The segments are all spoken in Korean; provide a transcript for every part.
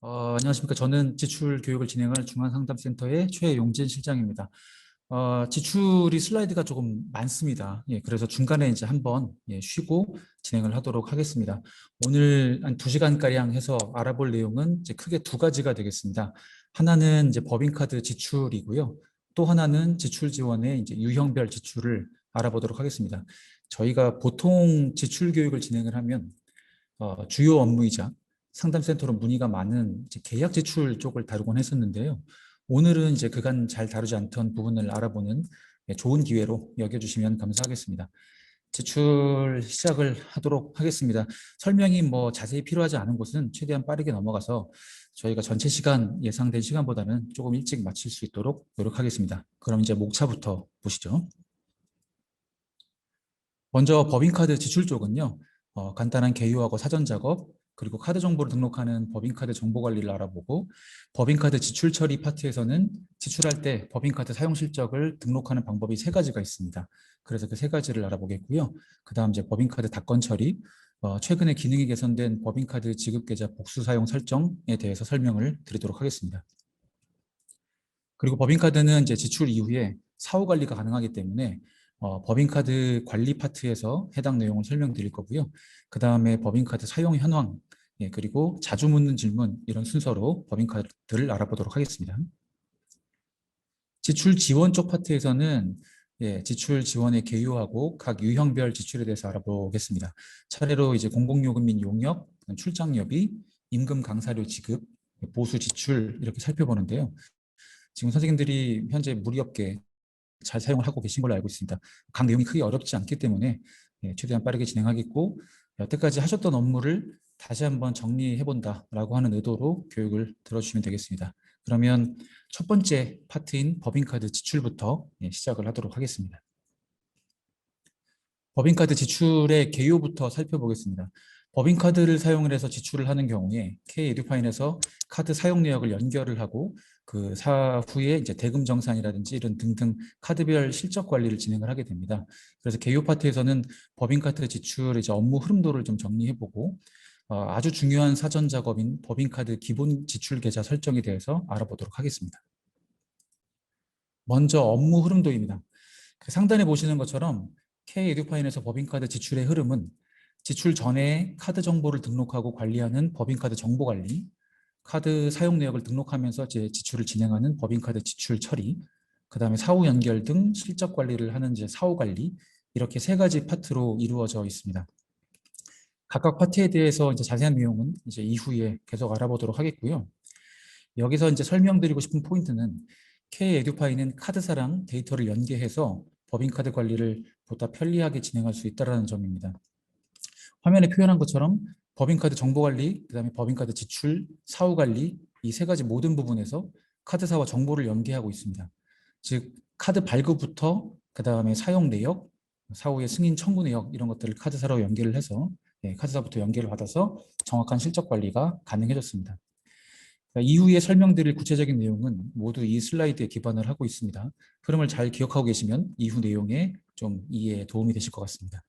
안녕하십니까. 저는 지출 교육을 진행할 중앙상담센터의 최용진 실장입니다. 지출이 슬라이드가 조금 많습니다. 예, 그래서 중간에 이제 한번 쉬고 진행을 하도록 하겠습니다. 오늘 한 2시간가량 해서 알아볼 내용은 이제 크게 두 가지가 되겠습니다. 하나는 이제 법인카드 지출이고요. 또 하나는 지출 지원의 이제 유형별 지출을 알아보도록 하겠습니다. 저희가 보통 지출 교육을 진행을 하면 주요 업무이자 상담센터로 문의가 많은 이제 계약 지출 쪽을 다루곤 했었는데요. 오늘은 이제 그간 잘 다루지 않던 부분을 알아보는 좋은 기회로 여겨주시면 감사하겠습니다. 지출 시작을 하도록 하겠습니다. 설명이 뭐 자세히 필요하지 않은 곳은 최대한 빠르게 넘어가서 저희가 전체 시간 예상된 시간보다는 조금 일찍 마칠 수 있도록 노력하겠습니다. 그럼 이제 목차부터 보시죠. 먼저 법인카드 지출 쪽은요. 간단한 개요하고 사전 작업, 그리고 카드 정보를 등록하는 법인카드 정보 관리를 알아보고, 법인카드 지출 처리 파트에서는 지출할 때 법인카드 사용 실적을 등록하는 방법이 3가지가 있습니다. 그래서 그 3가지를 알아보겠고요. 그 다음 이제 법인카드 답건 처리, 최근에 기능이 개선된 법인카드 지급계좌 복수 사용 설정에 대해서 설명을 드리도록 하겠습니다. 그리고 법인카드는 이제 지출 이후에 사후 관리가 가능하기 때문에 법인카드 관리 파트에서 해당 내용을 설명드릴 거고요. 그 다음에 법인카드 사용 현황, 그리고 자주 묻는 질문 이런 순서로 법인카드를 알아보도록 하겠습니다. 지출 지원 쪽 파트에서는 지출 지원의 개요하고 각 유형별 지출에 대해서 알아보겠습니다. 차례로 이제 공공요금 및 용역, 출장료비, 임금 강사료 지급, 보수 지출 이렇게 살펴보는데요. 지금 선생님들이 현재 무리 없게 잘 사용을 하고 계신 걸로 알고 있습니다. 각 내용이 크게 어렵지 않기 때문에 최대한 빠르게 진행하겠고, 여태까지 하셨던 업무를 다시 한번 정리해본다라고 하는 의도로 교육을 들어주시면 되겠습니다. 그러면 첫 번째 파트인 법인카드 지출부터 시작을 하도록 하겠습니다. 법인카드 지출의 개요부터 살펴보겠습니다. 법인카드를 사용을 해서 지출을 하는 경우에 K-에듀파인에서 카드 사용 내역을 연결을 하고 그 사후에 이제 대금 정산이라든지 이런 등등 카드별 실적 관리를 진행을 하게 됩니다. 그래서 개요 파트에서는 법인카드 지출 이제 업무 흐름도를 좀 정리해보고 아주 중요한 사전 작업인 법인카드 기본 지출 계좌 설정에 대해서 알아보도록 하겠습니다. 먼저 업무 흐름도입니다. 그 상단에 보시는 것처럼 K-에듀파인에서 법인카드 지출의 흐름은 지출 전에 카드 정보를 등록하고 관리하는 법인카드 정보 관리, 카드 사용 내역을 등록하면서 지출을 진행하는 법인카드 지출 처리, 그 다음에 사후 연결 등 실적 관리를 하는 사후 관리, 이렇게 3가지 파트로 이루어져 있습니다. 각각 파트에 대해서 이제 자세한 내용은 이제 이후에 계속 알아보도록 하겠고요. 여기서 이제 설명드리고 싶은 포인트는 K-에듀파이는 카드사랑 데이터를 연계해서 법인카드 관리를 보다 편리하게 진행할 수 있다는 점입니다. 화면에 표현한 것처럼 법인카드 정보관리, 그 다음에 법인카드 지출, 사후관리 이 3가지 모든 부분에서 카드사와 정보를 연계하고 있습니다. 즉 카드 발급부터 그 다음에 사용 내역, 사후의 승인 청구 내역 이런 것들을 카드사로 연결을 해서 카드사부터 연결을 받아서 정확한 실적 관리가 가능해졌습니다. 이후에 설명드릴 구체적인 내용은 모두 이 슬라이드에 기반을 하고 있습니다. 흐름을 잘 기억하고 계시면 이후 내용에 좀 이해에 도움이 되실 것 같습니다.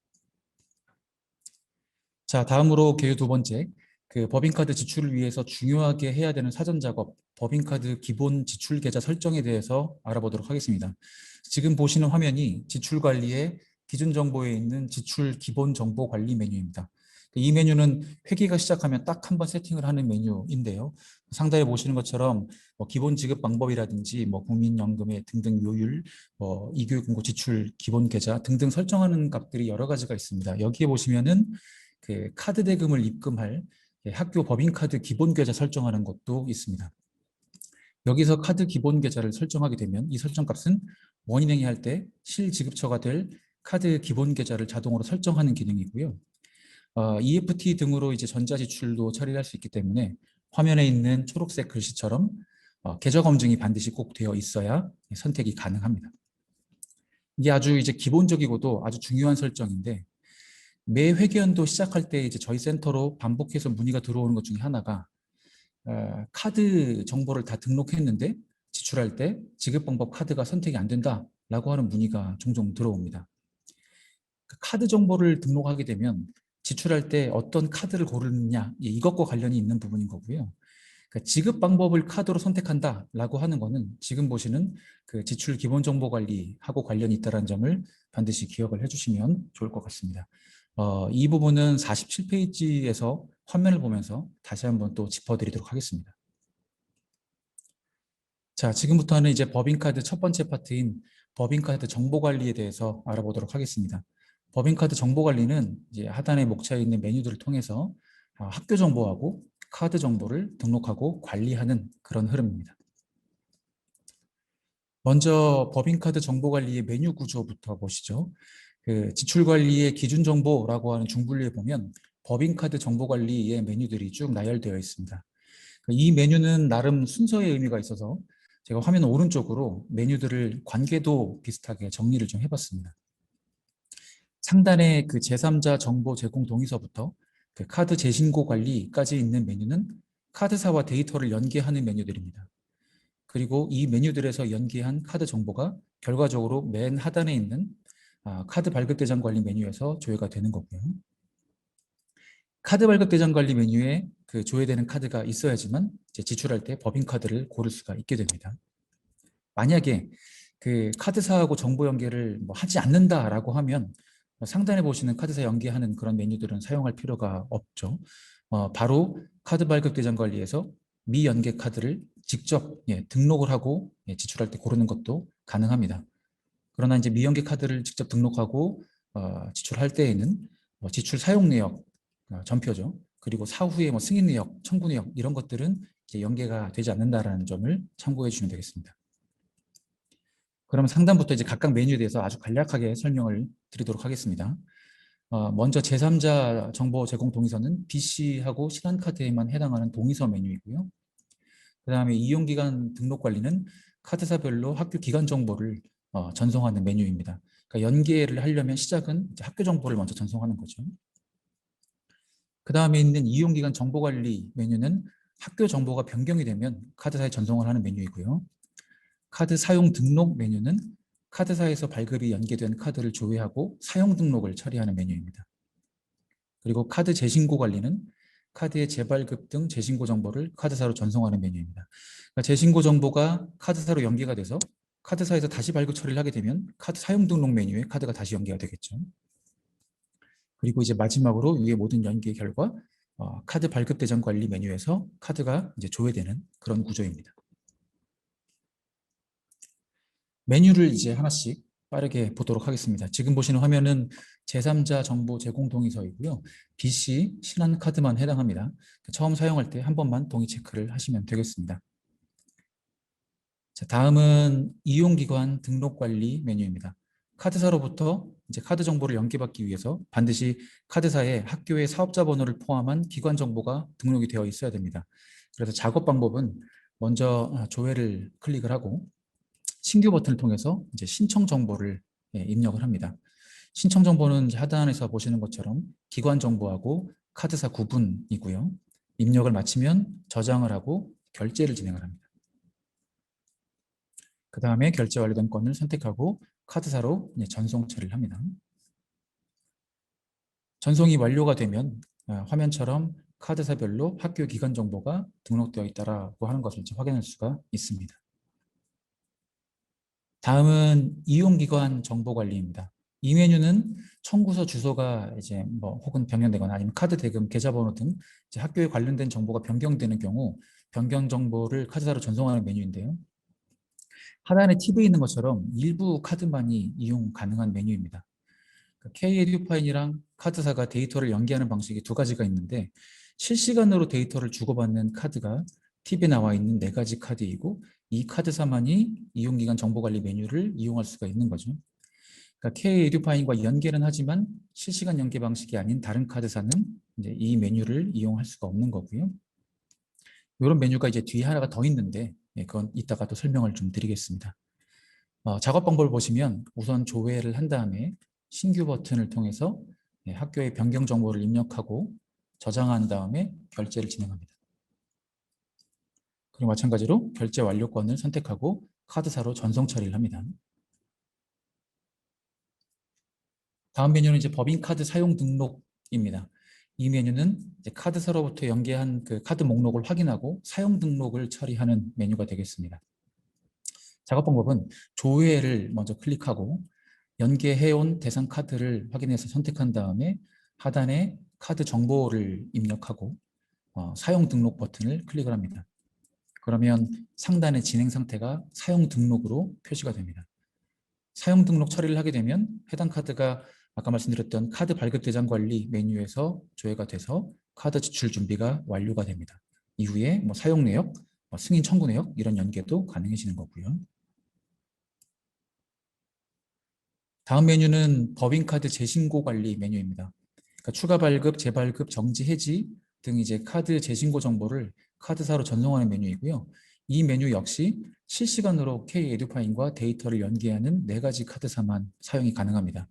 자, 다음으로 개요 2번째, 그 법인카드 지출을 위해서 중요하게 해야 되는 사전 작업, 법인카드 기본 지출 계좌 설정에 대해서 알아보도록 하겠습니다. 지금 보시는 화면이 지출 관리의 기준 정보에 있는 지출 기본 정보 관리 메뉴입니다. 이 메뉴는 회계가 시작하면 딱 한 번 세팅을 하는 메뉴인데요. 상단에 보시는 것처럼 기본 지급 방법이라든지 국민연금의 등등 요율, 이교육금고 지출 기본 계좌 등등 설정하는 값들이 여러 가지가 있습니다. 여기에 보시면은 그 카드 대금을 입금할 학교 법인카드 기본 계좌 설정하는 것도 있습니다. 여기서 카드 기본 계좌를 설정하게 되면 이 설정값은 원인행위 할 때 실지급처가 될 카드 기본 계좌를 자동으로 설정하는 기능이고요. EFT 등으로 이제 전자지출도 처리할 수 있기 때문에 화면에 있는 초록색 글씨처럼 계좌 검증이 반드시 꼭 되어 있어야 선택이 가능합니다. 이게 아주 이제 기본적이고도 아주 중요한 설정인데 매 회계연도 시작할 때 이제 저희 센터로 반복해서 문의가 들어오는 것 중에 하나가 카드 정보를 다 등록했는데 지출할 때 지급 방법 카드가 선택이 안 된다라고 하는 문의가 종종 들어옵니다. 그 카드 정보를 등록하게 되면 지출할 때 어떤 카드를 고르느냐 이것과 관련이 있는 부분인 거고요. 그러니까 지급 방법을 카드로 선택한다라고 하는 거는 지금 보시는 그 지출 기본 정보 관리하고 관련이 있다는 점을 반드시 기억을 해주시면 좋을 것 같습니다. 이 부분은 47페이지에서 화면을 보면서 다시 한번 또 짚어드리도록 하겠습니다. 자, 지금부터는 이제 법인카드 첫 번째 파트인 법인카드 정보관리에 대해서 알아보도록 하겠습니다. 법인카드 정보관리는 이제 하단에 목차에 있는 메뉴들을 통해서 학교 정보하고 카드 정보를 등록하고 관리하는 그런 흐름입니다. 먼저 법인카드 정보관리의 메뉴 구조부터 보시죠. 그 지출관리의 기준 정보라고 하는 중분류에 보면 법인카드 정보관리의 메뉴들이 쭉 나열되어 있습니다. 이 메뉴는 나름 순서의 의미가 있어서 제가 화면 오른쪽으로 메뉴들을 관계도 비슷하게 정리를 좀 해봤습니다. 상단에 그 제3자 정보 제공 동의서부터 그 카드 재신고 관리까지 있는 메뉴는 카드사와 데이터를 연계하는 메뉴들입니다. 그리고 이 메뉴들에서 연계한 카드 정보가 결과적으로 맨 하단에 있는 카드 발급 대장 관리 메뉴에서 조회가 되는 거고요. 카드 발급 대장 관리 메뉴에 그 조회되는 카드가 있어야지만 이제 지출할 때 법인카드를 고를 수가 있게 됩니다. 만약에 그 카드사하고 정보 연계를 뭐 하지 않는다라고 하면 상단에 보시는 카드사 연계하는 그런 메뉴들은 사용할 필요가 없죠. 바로 카드 발급 대장 관리에서 미연계 카드를 직접 등록을 하고 지출할 때 고르는 것도 가능합니다. 그러나 이제 미연계 카드를 직접 등록하고 지출할 때에는 지출 사용 내역 전표죠. 그리고 사후에 뭐 승인 내역, 청구 내역 이런 것들은 이제 연계가 되지 않는다라는 점을 참고해 주시면 되겠습니다. 그러면 상단부터 이제 각각 메뉴에 대해서 아주 간략하게 설명을 드리도록 하겠습니다. 먼저 제3자 정보 제공 동의서는 BC하고 신한카드에만 해당하는 동의서 메뉴이고요. 그 다음에 이용기간 등록 관리는 카드사별로 학교 기간 정보를 전송하는 메뉴입니다. 그러니까 연계를 하려면 시작은 이제 학교 정보를 먼저 전송하는 거죠. 그 다음에 있는 이용기간 정보관리 메뉴는 학교 정보가 변경이 되면 카드사에 전송을 하는 메뉴이고요. 카드 사용 등록 메뉴는 카드사에서 발급이 연계된 카드를 조회하고 사용 등록을 처리하는 메뉴입니다. 그리고 카드 재신고 관리는 카드의 재발급 등 재신고 정보를 카드사로 전송하는 메뉴입니다. 그러니까 재신고 정보가 카드사로 연계가 돼서 카드사에서 다시 발급 처리를 하게 되면 카드 사용 등록 메뉴에 카드가 다시 연계가 되겠죠. 그리고 이제 마지막으로 위의 모든 연계 결과 카드 발급 대장 관리 메뉴에서 카드가 이제 조회되는 그런 구조입니다. 메뉴를 이제 하나씩 빠르게 보도록 하겠습니다. 지금 보시는 화면은 제3자 정보 제공 동의서이고요. BC 신한카드만 해당합니다. 처음 사용할 때 한 번만 동의 체크를 하시면 되겠습니다. 자, 다음은 이용기관 등록관리 메뉴입니다. 카드사로부터 이제 카드 정보를 연계받기 위해서 반드시 카드사에 학교의 사업자 번호를 포함한 기관 정보가 등록이 되어 있어야 됩니다. 그래서 작업 방법은 먼저 조회를 클릭을 하고 신규 버튼을 통해서 이제 신청 정보를 입력을 합니다. 신청 정보는 이제 하단에서 보시는 것처럼 기관 정보하고 카드사 구분이고요. 입력을 마치면 저장을 하고 결제를 진행을 합니다. 그 다음에 결제 완료된 건을 선택하고 카드사로 전송 처리를 합니다. 전송이 완료가 되면 화면처럼 카드사별로 학교 기간 정보가 등록되어 있다라고 하는 것을 확인할 수가 있습니다. 다음은 이용기관 정보관리입니다. 이 메뉴는 청구서 주소가 이제 뭐 혹은 변경되거나 아니면 카드 대금, 계좌번호 등 이제 학교에 관련된 정보가 변경되는 경우 변경 정보를 카드사로 전송하는 메뉴인데요. 하단에 팁에 있는 것처럼 일부 카드만이 이용 가능한 메뉴입니다. K-에듀파인이랑 카드사가 데이터를 연계하는 방식이 두 가지가 있는데 실시간으로 데이터를 주고받는 카드가 팁에 나와 있는 4가지 카드이고 이 카드사만이 이용기간 정보관리 메뉴를 이용할 수가 있는 거죠. 그러니까 K-에듀파인과 연계는 하지만 실시간 연계 방식이 아닌 다른 카드사는 이제 이 메뉴를 이용할 수가 없는 거고요. 이런 메뉴가 이제 뒤에 하나가 더 있는데 그건 이따가 또 설명을 좀 드리겠습니다. 작업 방법을 보시면 우선 조회를 한 다음에 신규 버튼을 통해서 학교의 변경 정보를 입력하고 저장한 다음에 결제를 진행합니다. 그리고 마찬가지로 결제 완료권을 선택하고 카드사로 전송 처리를 합니다. 다음 메뉴는 이제 법인카드 사용 등록입니다. 이 메뉴는 이제 카드사로부터 연계한 그 카드 목록을 확인하고 사용 등록을 처리하는 메뉴가 되겠습니다. 작업 방법은 조회를 먼저 클릭하고 연계해온 대상 카드를 확인해서 선택한 다음에 하단에 카드 정보를 입력하고 사용 등록 버튼을 클릭을 합니다. 그러면 상단의 진행 상태가 사용 등록으로 표시가 됩니다. 사용 등록 처리를 하게 되면 해당 카드가 아까 말씀드렸던 카드 발급 대장 관리 메뉴에서 조회가 돼서 카드 지출 준비가 완료가 됩니다. 이후에 뭐 사용 내역, 승인 청구 내역 이런 연계도 가능해지는 거고요. 다음 메뉴는 법인카드 재신고 관리 메뉴입니다. 그러니까 추가 발급, 재발급, 정지, 해지 등 이제 카드 재신고 정보를 카드사로 전송하는 메뉴이고요. 이 메뉴 역시 실시간으로 K-에듀파인과 데이터를 연계하는 4가지 카드사만 사용이 가능합니다.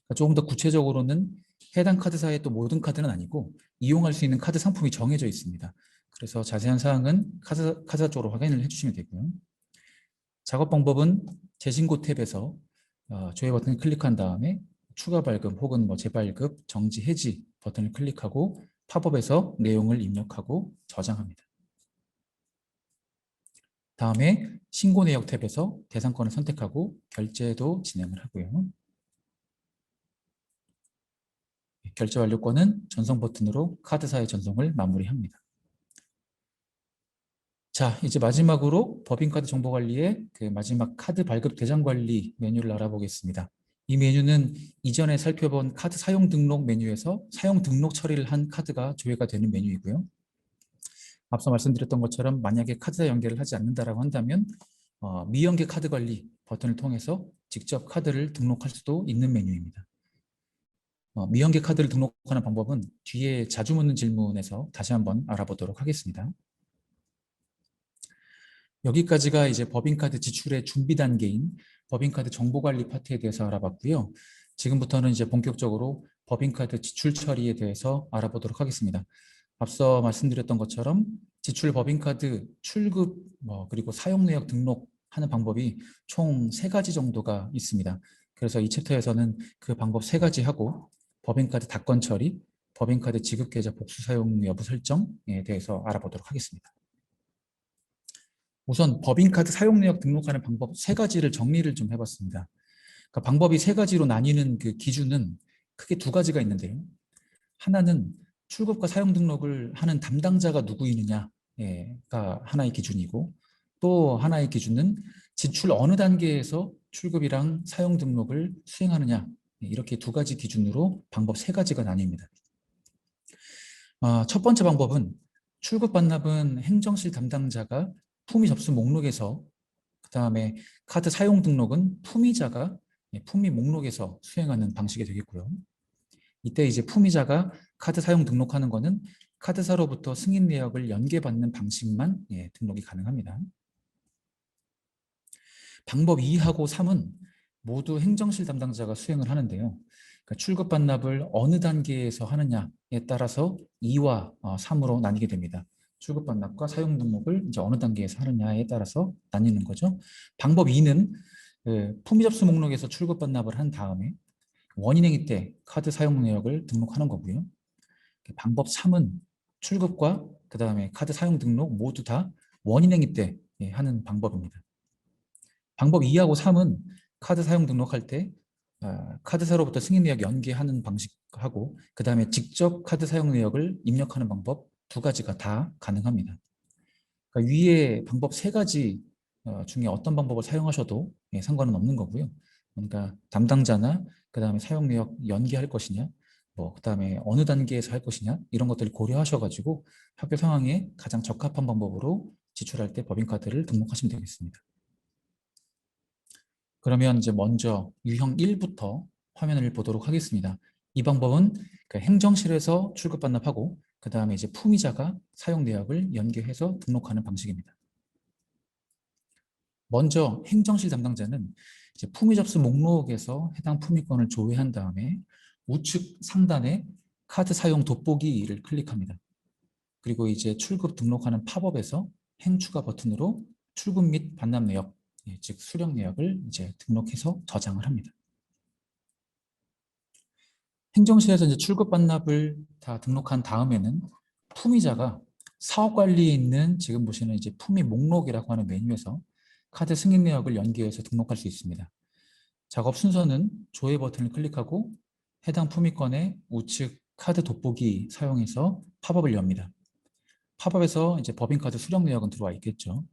그러니까 조금 더 구체적으로는 해당 카드사의 또 모든 카드는 아니고 이용할 수 있는 카드 상품이 정해져 있습니다. 그래서 자세한 사항은 카드사 쪽으로 확인을 해주시면 되고요. 작업 방법은 재신고 탭에서 조회 버튼을 클릭한 다음에 추가 발급 혹은 뭐 재발급, 정지, 해지 버튼을 클릭하고 팝업에서 내용을 입력하고 저장합니다. 다음에 신고 내역 탭에서 대상권을 선택하고 결제도 진행을 하고요. 결제 완료권은 전송 버튼으로 카드사의 전송을 마무리합니다. 자, 이제 마지막으로 법인카드 정보관리의 그 마지막 카드 발급 대장 관리 메뉴를 알아보겠습니다. 이 메뉴는 이전에 살펴본 카드 사용 등록 메뉴에서 사용 등록 처리를 한 카드가 조회가 되는 메뉴이고요. 앞서 말씀드렸던 것처럼 만약에 카드사 연계를 하지 않는다라고 한다면 미연계 카드 관리 버튼을 통해서 직접 카드를 등록할 수도 있는 메뉴입니다. 미연계 카드를 등록하는 방법은 뒤에 자주 묻는 질문에서 다시 한번 알아보도록 하겠습니다. 여기까지가 이제 법인카드 지출의 준비 단계인 법인카드 정보관리 파트에 대해서 알아봤고요. 지금부터는 이제 본격적으로 법인카드 지출 처리에 대해서 알아보도록 하겠습니다. 앞서 말씀드렸던 것처럼 지출 법인카드 출급 그리고 사용 내역 등록하는 방법이 총 3가지 정도가 있습니다. 그래서 이 챕터에서는 그 방법 3가지 하고 법인카드 답건 처리, 법인카드 지급 계좌 복수 사용 여부 설정에 대해서 알아보도록 하겠습니다. 우선 법인카드 사용 내역 등록하는 방법 3가지를 정리를 좀 해봤습니다. 그러니까 방법이 3가지로 나뉘는 그 기준은 크게 2가지가 있는데요. 하나는 출급과 사용 등록을 하는 담당자가 누구이느냐가 하나의 기준이고, 또 하나의 기준은 지출 어느 단계에서 출급이랑 사용 등록을 수행하느냐, 이렇게 2가지 기준으로 방법 3가지가 나뉩니다. 첫 번째 방법은 출급 반납은 행정실 담당자가 품위 접수 목록에서, 그 다음에 카드 사용 등록은 품위자가 품위 목록에서 수행하는 방식이 되겠고요. 이때 이제 품위자가 카드 사용 등록하는 것은 카드사로부터 승인 내역을 연계받는 방식만 등록이 가능합니다. 방법 2하고 3은 모두 행정실 담당자가 수행을 하는데요. 그러니까 출급 반납을 어느 단계에서 하느냐에 따라서 2와 3으로 나뉘게 됩니다. 출급 반납과 사용 등록을 이제 어느 단계에서 하느냐에 따라서 나뉘는 거죠. 방법 2는 품위 접수 목록에서 출급 반납을 한 다음에 원인행위 때 카드 사용 내역을 등록하는 거고요. 방법 3은 출급과 그 다음에 카드 사용 등록 모두 다 원인행위 때 하는 방법입니다. 방법 2하고 3은 카드 사용 등록할 때 카드사로부터 승인 내역 연계하는 방식하고 그 다음에 직접 카드 사용 내역을 입력하는 방법 2가지가 다 가능합니다. 그러니까 위에 방법 3가지 중에 어떤 방법을 사용하셔도 상관은 없는 거고요. 그러니까 담당자나 그 다음에 사용 내역 연계할 것이냐, 그 다음에 어느 단계에서 할 것이냐 이런 것들을 고려하셔가지고 학교 상황에 가장 적합한 방법으로 지출할 때 법인카드를 등록하시면 되겠습니다. 그러면 이제 먼저 유형 1부터 화면을 보도록 하겠습니다. 이 방법은 그 행정실에서 출급 반납하고 그 다음에 이제 품위자가 사용 내역을 연계해서 등록하는 방식입니다. 먼저 행정실 담당자는 이제 품위 접수 목록에서 해당 품위권을 조회한 다음에 우측 상단에 카드 사용 돋보기를 클릭합니다. 그리고 이제 출급 등록하는 팝업에서 행추가 버튼으로 출급 및 반납 내역, 즉 수령 내역을 이제 등록해서 저장을 합니다. 행정실에서 이제 출급 반납을 다 등록한 다음에는 품위자가 사업 관리에 있는 지금 보시는 이제 품위 목록이라고 하는 메뉴에서 카드 승인 내역을 연계해서 등록할 수 있습니다. 작업 순서는 조회 버튼을 클릭하고 해당 품위권의 우측 카드 돋보기 사용해서 팝업을 엽니다. 팝업에서 이제 법인카드 수령 내역은 들어와 있겠죠.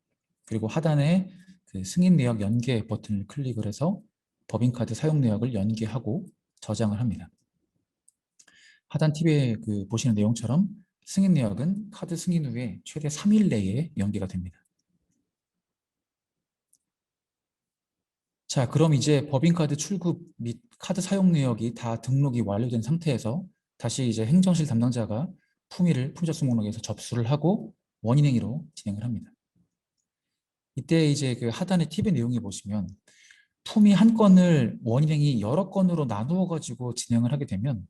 그리고 하단에 그 승인 내역 연계 버튼을 클릭을 해서 법인카드 사용 내역을 연계하고 저장을 합니다. 하단 팁에 그 보시는 내용처럼 승인 내역은 카드 승인 후에 최대 3일 내에 연계가 됩니다. 자, 그럼 이제 법인카드 출급 및 카드 사용 내역이 다 등록이 완료된 상태에서 다시 이제 행정실 담당자가 품위접수 목록에서 접수를 하고 원인행위로 진행을 합니다. 이때 이제 그 하단의 팁의 내용에 보시면 품위 한 건을 원인행위 여러 건으로 나누어 가지고 진행을 하게 되면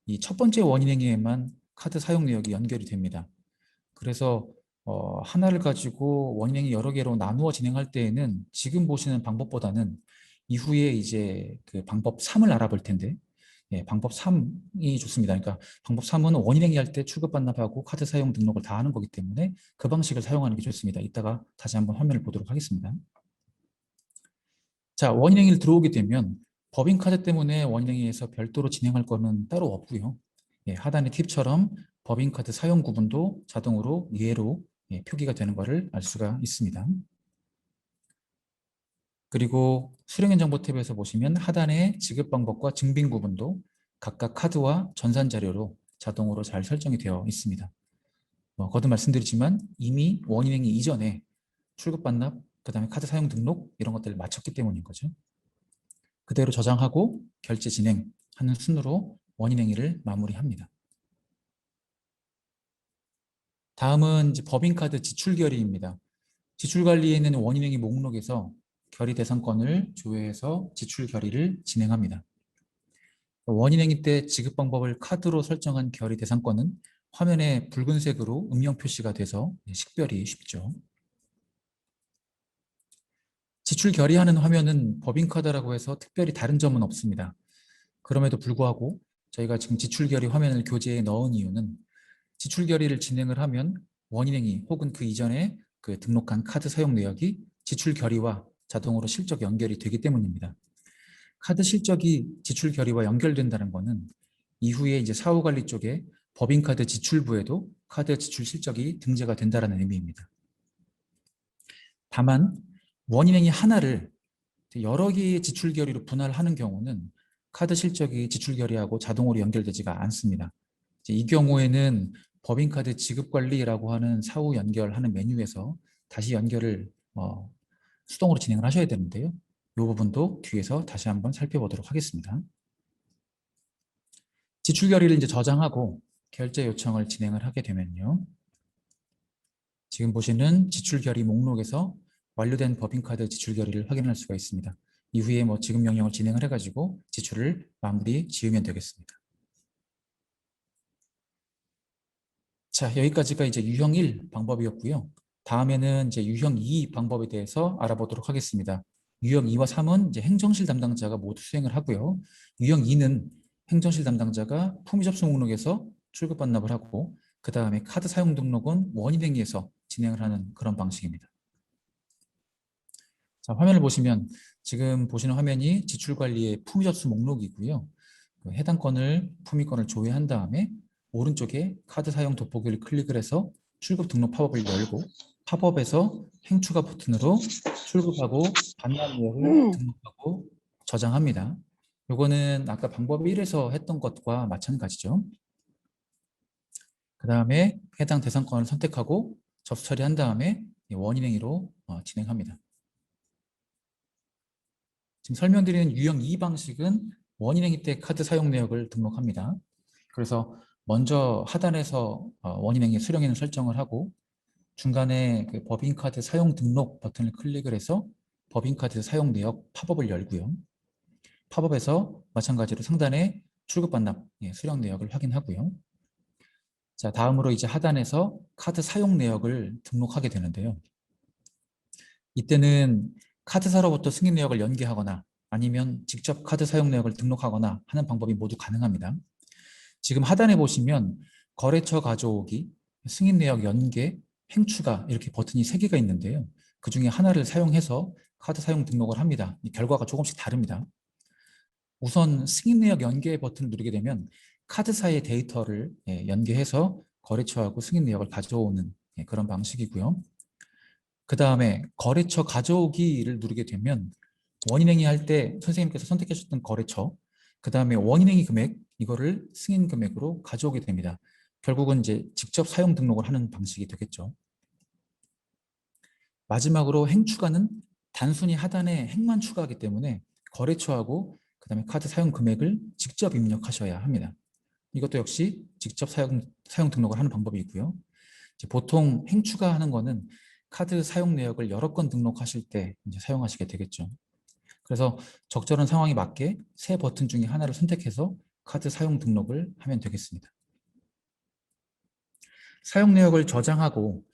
이 첫 번째 원인행위에만 카드 사용 내역이 연결이 됩니다. 그래서 하나를 가지고 원인행위 여러 개로 나누어 진행할 때에는 지금 보시는 방법보다는 이후에 이제 그 방법 3을 알아볼 텐데, 예, 방법 3이 좋습니다. 그러니까 방법 3은 원인행위 할 때 출급 반납하고 카드 사용 등록을 다 하는 거기 때문에 그 방식을 사용하는 게 좋습니다. 이따가 다시 한번 화면을 보도록 하겠습니다. 자, 원인행위를 들어오게 되면 법인카드 때문에 원인행위에서 별도로 진행할 거는 따로 없고요. 예, 하단의 팁처럼 법인카드 사용 구분도 자동으로 예로 표기가 되는 것을 알 수가 있습니다. 그리고 수령인 정보 탭에서 보시면 하단의 지급 방법과 증빙 구분도 각각 카드와 전산 자료로 자동으로 잘 설정이 되어 있습니다. 거듭 말씀드리지만 이미 원인행위 이전에 출급 반납, 그 다음에 카드 사용 등록 이런 것들을 마쳤기 때문인 거죠. 그대로 저장하고 결제 진행하는 순으로 원인행위를 마무리합니다. 다음은 이제 법인카드 지출 결의입니다. 지출 관리에 있는 원인행위 목록에서 결의 대상권을 조회해서 지출 결의를 진행합니다. 원인행위 때 지급 방법을 카드로 설정한 결의 대상권은 화면에 붉은색으로 음영 표시가 돼서 식별이 쉽죠. 지출 결의하는 화면은 법인카드라고 해서 특별히 다른 점은 없습니다. 그럼에도 불구하고 저희가 지금 지출 결의 화면을 교재에 넣은 이유는 지출 결의를 진행을 하면 원인행위 혹은 그 이전에 그 등록한 카드 사용 내역이 지출 결의와 자동으로 실적 연결이 되기 때문입니다. 카드 실적이 지출 결의와 연결된다는 것은 이후에 이제 사후관리 쪽에 법인카드 지출부에도 카드 지출 실적이 등재가 된다는 의미입니다. 다만 원인행위 하나를 여러 개의 지출 결의로 분할하는 경우는 카드 실적이 지출 결의하고 자동으로 연결되지가 않습니다. 이 경우에는 법인카드 지급관리라고 하는 사후 연결하는 메뉴에서 다시 연결을 수동으로 진행을 하셔야 되는데요. 이 부분도 뒤에서 다시 한번 살펴보도록 하겠습니다. 지출 결의를 이제 저장하고 결제 요청을 진행을 하게 되면요. 지금 보시는 지출 결의 목록에서 완료된 법인카드 지출 결의를 확인할 수가 있습니다. 이후에 지급 명령을 진행을 해가지고 지출을 마무리 지으면 되겠습니다. 자, 여기까지가 이제 유형 1 방법이었고요. 다음에는 이제 유형 2 방법에 대해서 알아보도록 하겠습니다. 유형 2와 3은 이제 행정실 담당자가 모두 수행을 하고요. 유형 2는 행정실 담당자가 품위접수 목록에서 출급 반납을 하고 그 다음에 카드 사용 등록은 원인행위에서 진행을 하는 그런 방식입니다. 자, 화면을 보시면 지금 보시는 화면이 지출관리의 품위접수 목록이고요. 해당 건을 품위권을 조회한 다음에 오른쪽에 카드 사용 돋보기를 클릭을 해서 출급 등록 팝업을 열고 팝업에서 행추가 버튼으로 출급하고 반납 내역을 등록하고 저장합니다. 요거는 아까 방법 1에서 했던 것과 마찬가지죠. 그 다음에 해당 대상권을 선택하고 접수 처리한 다음에 원인행위로 진행합니다. 지금 설명드리는 유형 2 방식은 원인행위 때 카드 사용 내역을 등록합니다. 그래서 먼저 하단에서 원인행위 수령인을 설정을 하고 중간에 그 법인카드 사용 등록 버튼을 클릭을 해서 법인카드 사용 내역 팝업을 열고요. 팝업에서 마찬가지로 상단에 출급 반납 수령 내역을 확인하고요. 자, 다음으로 이제 하단에서 카드 사용 내역을 등록하게 되는데요. 이때는 카드사로부터 승인 내역을 연계하거나 아니면 직접 카드 사용 내역을 등록하거나 하는 방법이 모두 가능합니다. 지금 하단에 보시면 거래처 가져오기, 승인 내역 연계, 행추가 이렇게 버튼이 3개가 있는데요. 그 중에 하나를 사용해서 카드 사용 등록을 합니다. 이 결과가 조금씩 다릅니다. 우선 승인 내역 연계 버튼을 누르게 되면 카드사의 데이터를 연계해서 거래처하고 승인 내역을 가져오는 그런 방식이고요. 그 다음에 거래처 가져오기를 누르게 되면 원인행위 할 때 선생님께서 선택해 주셨던 거래처, 그 다음에 원인행위 금액, 이거를 승인 금액으로 가져오게 됩니다. 결국은 이제 직접 사용 등록을 하는 방식이 되겠죠. 마지막으로 행 추가는 단순히 하단에 행만 추가하기 때문에 거래처하고 그 다음에 카드 사용 금액을 직접 입력하셔야 합니다. 이것도 역시 직접 사용 등록을 하는 방법이 있고요. 이제 보통 행 추가하는 거는 카드 사용 내역을 여러 건 등록하실 때 이제 사용하시게 되겠죠. 그래서 적절한 상황에 맞게 세 버튼 중에 하나를 선택해서 카드 사용 등록을 하면 되겠습니다. 사용 내역을 저장하고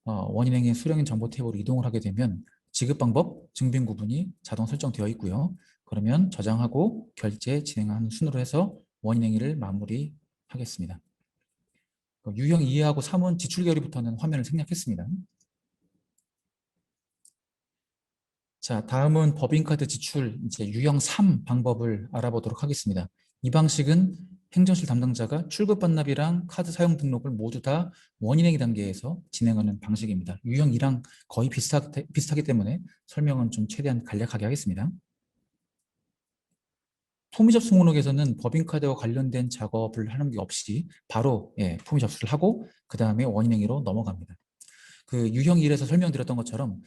원인행위 수령인 정보 탭으로 이동을 하게 되면 지급 방법, 증빙 구분이 자동 설정되어 있고요. 그러면 저장하고 결제 진행하는 순으로 해서 원인행위를 마무리하겠습니다. 유형 2하고 3은 지출 결의부터는 화면을 생략했습니다. 자, 다음은 법인카드 지출 이제 유형 3 방법을 알아보도록 하겠습니다. 이 방식은 행정실 담당자가 출급 반납이랑 카드 사용 등록을 모두 다 원인행위 단계에서 진행하는 방식입니다. 유형 2랑 거의 비슷하기 때문에 설명은 좀 최대한 간략하게 하겠습니다. 품위 접수 목록에서는 법인카드와 관련된 작업을 하는 게 없이 바로 품위 접수를 하고 그 다음에 원인행위로 넘어갑니다. 그 유형 1에서 설명드렸던 것처럼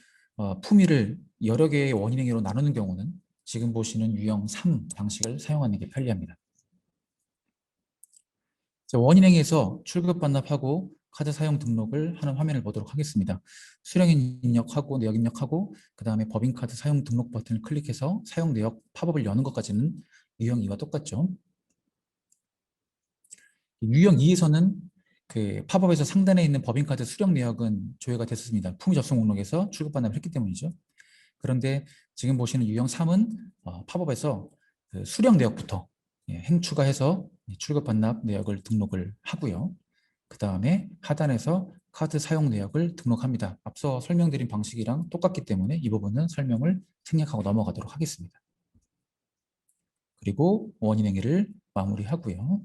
품위를 여러 개의 원인행위로 나누는 경우는 지금 보시는 유형 3 방식을 사용하는 게 편리합니다. 원인행위에서 출급 반납하고 카드 사용 등록을 하는 화면을 보도록 하겠습니다. 수령인 입력하고 내역 입력하고 그 다음에 법인카드 사용 등록 버튼을 클릭해서 사용 내역 팝업을 여는 것까지는 유형 2와 똑같죠. 유형 2에서는 그 팝업에서 상단에 있는 법인카드 수령 내역은 조회가 됐습니다. 품위 접수 목록에서 출급 반납을 했기 때문이죠. 그런데 지금 보시는 유형 3은 팝업에서 그 수령 내역부터 행 추가해서 출급 반납 내역을 등록을 하고요. 그 다음에 하단에서 카드 사용 내역을 등록합니다. 앞서 설명드린 방식이랑 똑같기 때문에 이 부분은 설명을 생략하고 넘어가도록 하겠습니다. 그리고 원인행위를 마무리하고요.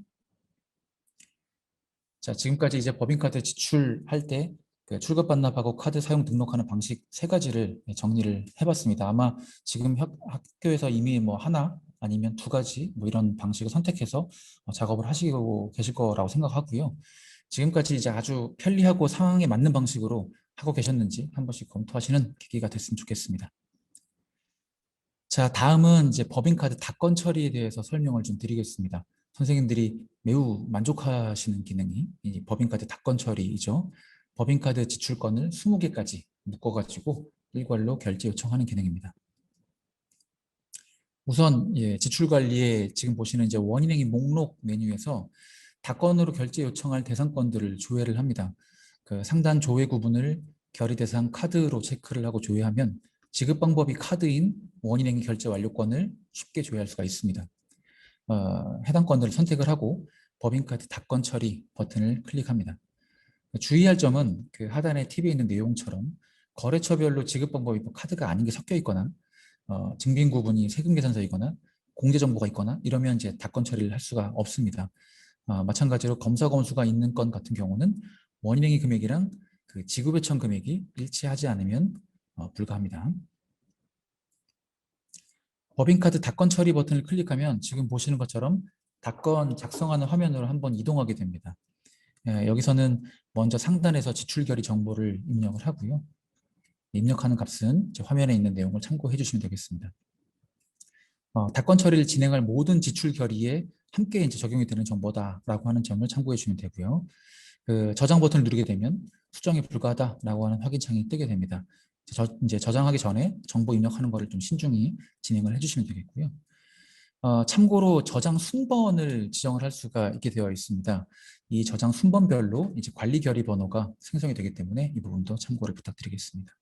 자, 지금까지 이제 법인카드 지출할 때 그 출급 반납하고 카드 사용 등록하는 방식 3가지를 정리를 해봤습니다. 아마 지금 학교에서 이미 뭐 하나 아니면 2가지 뭐 이런 방식을 선택해서 작업을 하시고 계실 거라고 생각하고요. 지금까지 이제 아주 편리하고 상황에 맞는 방식으로 하고 계셨는지 한 번씩 검토하시는 계기가 됐으면 좋겠습니다. 자, 다음은 이제 법인카드 닥건 처리에 대해서 설명을 좀 드리겠습니다. 선생님들이 매우 만족하시는 기능이 이 법인카드 닥건 처리이죠. 법인카드 지출건을 20개까지 묶어가지고 일괄로 결제 요청하는 기능입니다. 우선 지출 관리에 지금 보시는 이제 원인행위 목록 메뉴에서 닥건으로 결제 요청할 대상건들을 조회를 합니다. 그 상단 조회 구분을 결의 대상 카드로 체크를 하고 조회하면 지급 방법이 카드인 원인행위 결제 완료권을 쉽게 조회할 수가 있습니다. 해당 건들을 선택을 하고 법인카드 닥건 처리 버튼을 클릭합니다. 주의할 점은 그 하단에 팁에 있는 내용처럼 거래처별로 지급 방법이 카드가 아닌 게 섞여 있거나 증빙 구분이 세금 계산서이거나 공제 정보가 있거나 이러면 이제 닥건 처리를 할 수가 없습니다. 마찬가지로 검사 검수가 있는 건 같은 경우는 원인행위 금액이랑 그 지급 요청 금액이 일치하지 않으면 불가합니다. 법인카드 닥건 처리 버튼을 클릭하면 지금 보시는 것처럼 닥건 작성하는 화면으로 한번 이동하게 됩니다. 여기서는 먼저 상단에서 지출 결의 정보를 입력을 하고요. 입력하는 값은 화면에 있는 내용을 참고해 주시면 되겠습니다. 닥건 처리를 진행할 모든 지출 결의에 함께 이제 적용이 되는 정보다라고 하는 점을 참고해 주시면 되고요. 그 저장 버튼을 누르게 되면 수정이 불가하다라고 하는 확인창이 뜨게 됩니다. 이제 저장하기 전에 정보 입력하는 것을 좀 신중히 진행을 해주시면 되겠고요. 참고로 저장 순번을 지정을 할 수가 있게 되어 있습니다. 이 저장 순번별로 이제 관리 결의 번호가 생성이 되기 때문에 이 부분도 참고를 부탁드리겠습니다.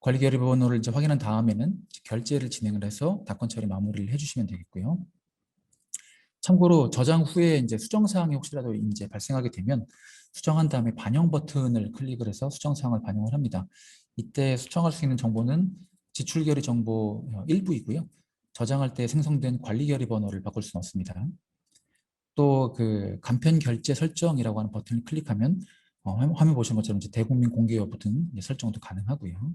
관리 결의 번호를 이제 확인한 다음에는 결제를 진행을 해서 닥건 처리 마무리를 해주시면 되겠고요. 참고로 저장 후에 이제 수정 사항이 혹시라도 이제 발생하게 되면 수정한 다음에 반영 버튼을 클릭을 해서 수정 사항을 반영을 합니다. 이때 수정할 수 있는 정보는 지출 결의 정보 일부이고요. 저장할 때 생성된 관리 결의 번호를 바꿀 수는 없습니다. 또 그 간편 결제 설정이라고 하는 버튼을 클릭하면 화면 보시는 것처럼 이제 대국민 공개 여부 등 설정도 가능하고요.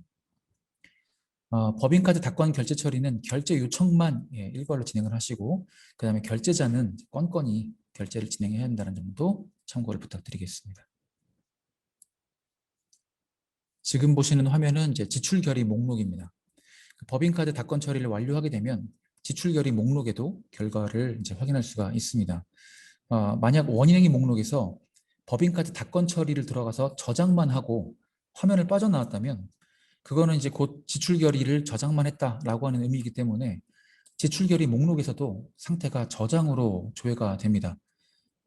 법인카드 납관 결제 처리는 결제 요청만 일괄로 진행을 하시고 그 다음에 결제자는 건건히 결제를 진행해야 한다는 점도 참고를 부탁드리겠습니다. 지금 보시는 화면은 이제 지출 결의 목록입니다. 법인카드 납관 처리를 완료하게 되면 지출 결의 목록에도 결과를 이제 확인할 수가 있습니다. 만약 원인행위 목록에서 법인카드 납관 처리를 들어가서 저장만 하고 화면을 빠져나왔다면 그거는 이제 곧 지출 결의를 저장만 했다라고 하는 의미이기 때문에 지출 결의 목록에서도 상태가 저장으로 조회가 됩니다.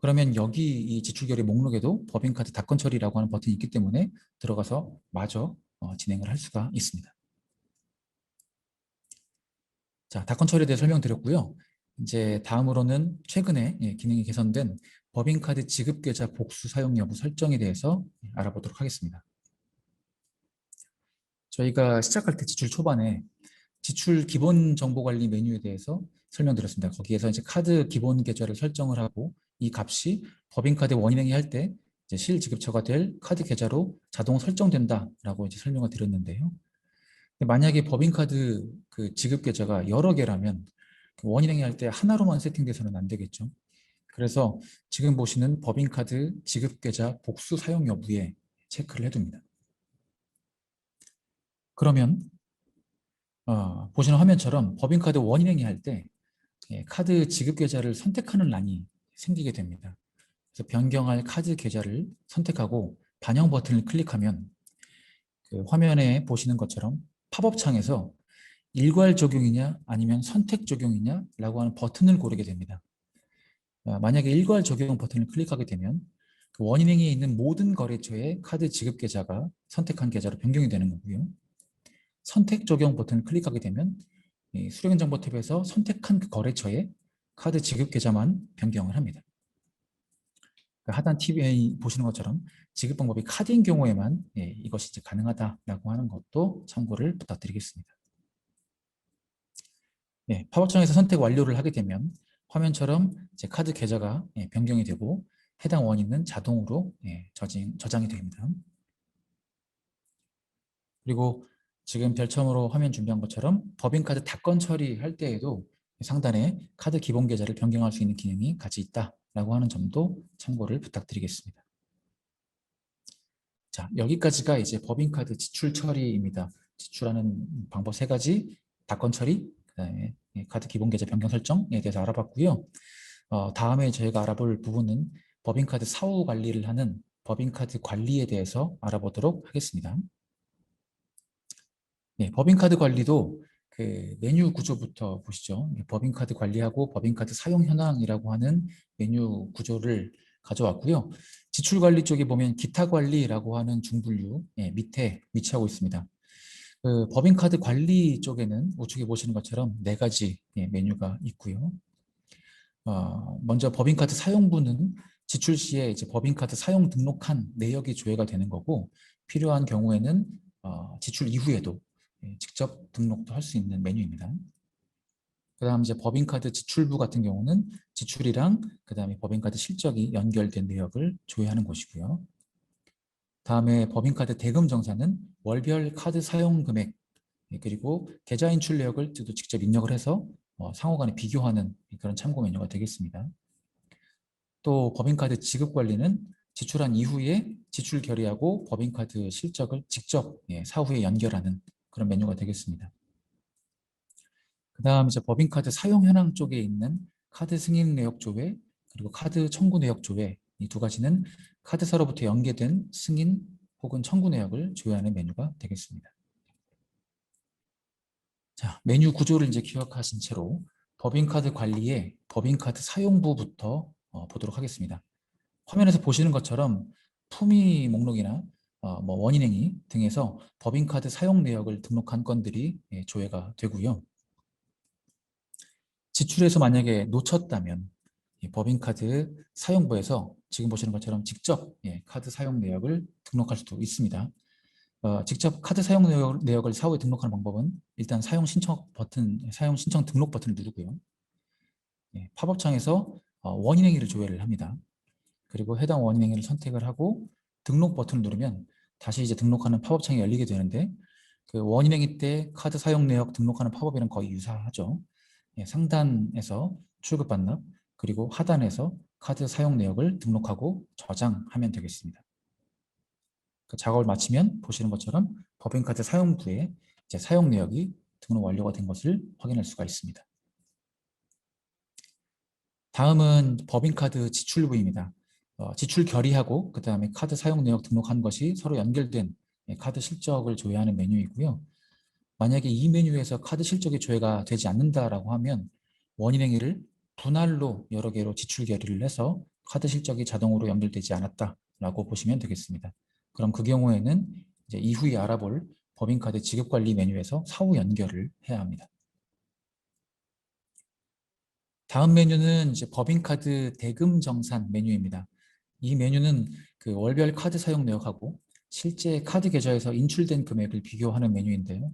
그러면 여기 이 지출 결의 목록에도 법인카드 납관 처리라고 하는 버튼이 있기 때문에 들어가서 마저 진행을 할 수가 있습니다. 자, 납관 처리에 대해 설명드렸고요. 이제 다음으로는 최근에 기능이 개선된 법인카드 지급계좌 복수 사용 여부 설정에 대해서 알아보도록 하겠습니다. 저희가 시작할 때 지출 초반에 지출 기본 정보 관리 메뉴에 대해서 설명드렸습니다. 거기에서 이제 카드 기본 계좌를 설정을 하고 이 값이 법인카드 원인행위 할 때 실지급처가 될 카드 계좌로 자동 설정된다라고 이제 설명을 드렸는데요. 만약에 법인카드 그 지급 계좌가 여러 개라면 원인행위 할 때 하나로만 세팅돼서는 안 되겠죠. 그래서 지금 보시는 법인카드 지급 계좌 복수 사용 여부에 체크를 해둡니다. 그러면 보시는 화면처럼 법인카드 원인행위 할 때 카드 지급 계좌를 선택하는 란이 생기게 됩니다. 그래서 변경할 카드 계좌를 선택하고 반영 버튼을 클릭하면 그 화면에 보시는 것처럼 팝업 창에서 일괄 적용이냐 아니면 선택 적용이냐 라고 하는 버튼을 고르게 됩니다. 만약에 일괄 적용 버튼을 클릭하게 되면 그 원인행위에 있는 모든 거래처의 카드 지급 계좌가 선택한 계좌로 변경이 되는 거고요. 선택 적용 버튼을 클릭하게 되면 수령정보 탭에서 선택한 그 거래처의 카드 지급 계좌만 변경을 합니다. 하단 팁에 보시는 것처럼 지급 방법이 카드인 경우에만 이것이 이제 가능하다라고 하는 것도 참고를 부탁드리겠습니다. 팝업창에서 선택 완료를 하게 되면 화면처럼 제 카드 계좌가 변경이 되고 해당 원인은 자동으로 저장이 됩니다. 그리고 지금 별첨으로 화면 준비한 것처럼 법인카드 납관 처리할 때에도 상단에 카드 기본 계좌를 변경할 수 있는 기능이 같이 있다라고 하는 점도 참고를 부탁드리겠습니다. 자, 여기까지가 이제 법인카드 지출 처리입니다. 지출하는 방법 3가지, 납관 처리, 그다음에 카드 기본 계좌 변경 설정에 대해서 알아봤고요. 다음에 저희가 알아볼 부분은 법인카드 사후 관리를 하는 법인카드 관리에 대해서 알아보도록 하겠습니다. 법인카드 관리도 그 메뉴 구조부터 보시죠. 법인카드 관리하고 법인카드 사용 현황이라고 하는 메뉴 구조를 가져왔고요. 지출 관리 쪽에 보면 기타 관리라고 하는 중분류 밑에 위치하고 있습니다. 그 법인카드 관리 쪽에는 우측에 보시는 것처럼 4가지 메뉴가 있고요. 먼저 법인카드 사용부는 지출 시에 이제 법인카드 사용 등록한 내역이 조회가 되는 거고 필요한 경우에는 지출 이후에도 직접 등록도 할 수 있는 메뉴입니다. 그 다음 이제 법인카드 지출부 같은 경우는 지출이랑 그 다음에 법인카드 실적이 연결된 내역을 조회하는 곳이고요. 다음에 법인카드 대금 정산은 월별 카드 사용 금액 그리고 계좌 인출 내역을 또 직접 입력을 해서 상호 간에 비교하는 그런 참고 메뉴가 되겠습니다. 또 법인카드 지급 관리는 지출한 이후에 지출 결의하고 법인카드 실적을 직접 사후에 연결하는 그런 메뉴가 되겠습니다. 그 다음 이제 법인카드 사용 현황 쪽에 있는 카드 승인 내역 조회 그리고 카드 청구 내역 조회 이 2가지는 카드사로부터 연계된 승인 혹은 청구 내역을 조회하는 메뉴가 되겠습니다. 자, 메뉴 구조를 이제 기억하신 채로 법인카드 관리의 법인카드 사용부부터 보도록 하겠습니다. 화면에서 보시는 것처럼 품위 목록이나 뭐 원인행위 등에서 법인카드 사용 내역을 등록한 건들이 조회가 되고요. 지출에서 만약에 놓쳤다면 법인카드 사용부에서 지금 보시는 것처럼 직접 카드 사용 내역을 등록할 수도 있습니다. 직접 카드 사용 내역을 사후에 등록하는 방법은 일단 사용 신청 등록 버튼을 누르고요. 팝업창에서 원인행위를 조회를 합니다. 그리고 해당 원인행위를 선택을 하고 등록 버튼을 누르면 다시 이제 등록하는 팝업창이 열리게 되는데, 그 원인행위 때 카드 사용 내역 등록하는 팝업이랑 거의 유사하죠. 상단에서 출금 반납, 그리고 하단에서 카드 사용 내역을 등록하고 저장하면 되겠습니다. 그 작업을 마치면 보시는 것처럼 법인카드 사용부에 이제 사용 내역이 등록 완료가 된 것을 확인할 수가 있습니다. 다음은 법인카드 지출부입니다. 지출 결의하고 그 다음에 카드 사용 내역 등록한 것이 서로 연결된 카드 실적을 조회하는 메뉴이고요. 만약에 이 메뉴에서 카드 실적이 조회가 되지 않는다라고 하면 원인행위를 분할로 여러 개로 지출 결의를 해서 카드 실적이 자동으로 연결되지 않았다라고 보시면 되겠습니다. 그럼 그 경우에는 이제 이후에 알아볼 법인카드 지급관리 메뉴에서 사후 연결을 해야 합니다. 다음 메뉴는 이제 법인카드 대금 정산 메뉴입니다. 이 메뉴는 그 월별 카드 사용 내역하고 실제 카드 계좌에서 인출된 금액을 비교하는 메뉴인데요.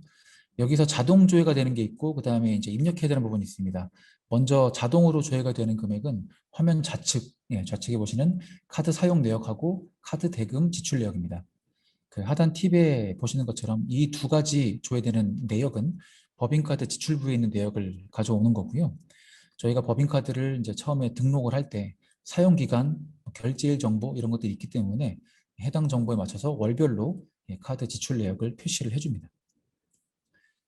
여기서 자동 조회가 되는 게 있고 그 다음에 이제 입력해야 되는 부분이 있습니다. 먼저 자동으로 조회가 되는 금액은 화면 좌측에 보시는 카드 사용 내역하고 카드 대금 지출 내역입니다. 그 하단 팁에 보시는 것처럼 이 두 가지 조회되는 내역은 법인카드 지출부에 있는 내역을 가져오는 거고요. 저희가 법인카드를 이제 처음에 등록을 할 때 사용기간, 결제일 정보 이런 것들이 있기 때문에 해당 정보에 맞춰서 월별로 카드 지출 내역을 표시를 해줍니다.